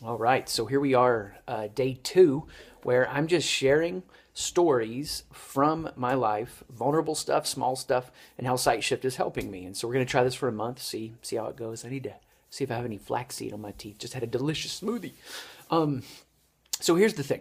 All right, so here we are, day 2, where I'm just sharing stories from my life, vulnerable stuff, small stuff, and how SightShift is helping me. And so we're going to try this for a month, see how it goes. I need to see if I have any flaxseed on my teeth. Just had a delicious smoothie. So here's the thing.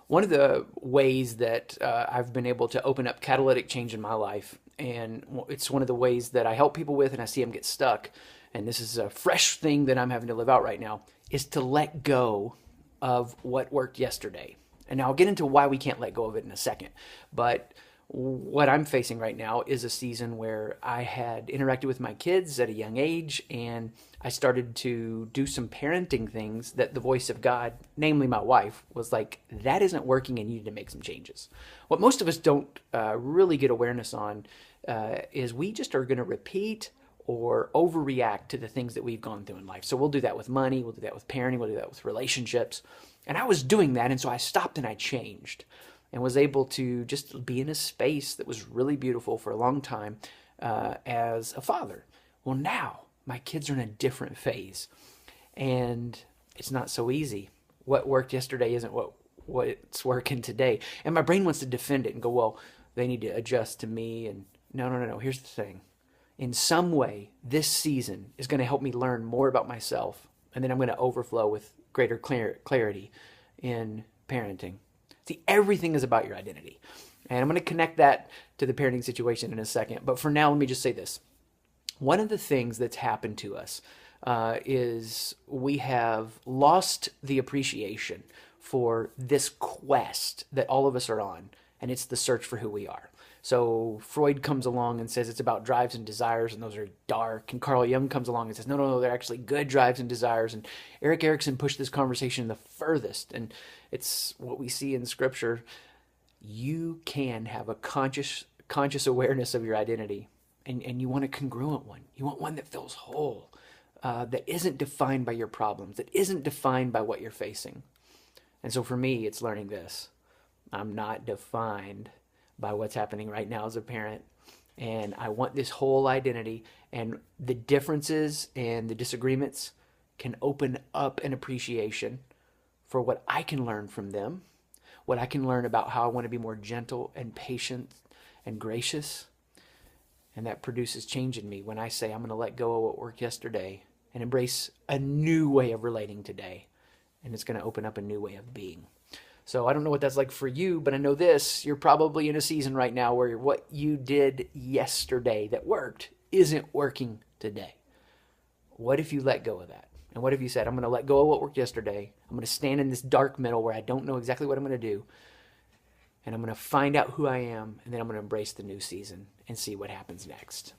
One of the ways that I've been able to open up catalytic change in my life, and it's one of the ways that I help people with, and I see them get stuck, and this is a fresh thing that I'm having to live out right now, is to let go of what worked yesterday. And now I'll get into why we can't let go of it in a second. But what I'm facing right now is a season where I had interacted with my kids at a young age, and I started to do some parenting things that the voice of God, namely my wife, was like, that isn't working and you need to make some changes. What most of us don't really get awareness on is we just are going to repeat or overreact to the things that we've gone through in life. So we'll do that with money, we'll do that with parenting, we'll do that with relationships. And I was doing that, and so I stopped and I changed and was able to just be in a space that was really beautiful for a long time as a father. Well, now my kids are in a different phase, and it's not so easy. What worked yesterday isn't what's working today. And my brain wants to defend it and go, well, they need to adjust to me. And no. Here's the thing. In some way, this season is going to help me learn more about myself, and then I'm going to overflow with greater clarity in parenting. See, everything is about your identity. And I'm going to connect that to the parenting situation in a second. But for now, let me just say this. One of the things that's happened to us is we have lost the appreciation for this quest that all of us are on, and it's the search for who we are. So Freud comes along and says it's about drives and desires, and those are dark. And Carl Jung comes along and says, no, they're actually good drives and desires. And Eric Erickson pushed this conversation the furthest. And it's what we see in Scripture. You can have a conscious awareness of your identity, and you want a congruent one. You want one that feels whole, that isn't defined by your problems, that isn't defined by what you're facing. And so for me, it's learning this. I'm not defined by what's happening right now as a parent. And I want this whole identity, and the differences and the disagreements can open up an appreciation for what I can learn from them, what I can learn about how I want to be more gentle and patient and gracious. And that produces change in me when I say I'm going to let go of what worked yesterday and embrace a new way of relating today. And it's going to open up a new way of being. So I don't know what that's like for you, but I know this. You're probably in a season right now where what you did yesterday that worked isn't working today. What if you let go of that? And what if you said, I'm going to let go of what worked yesterday. I'm going to stand in this dark middle where I don't know exactly what I'm going to do. And I'm going to find out who I am. And then I'm going to embrace the new season and see what happens next.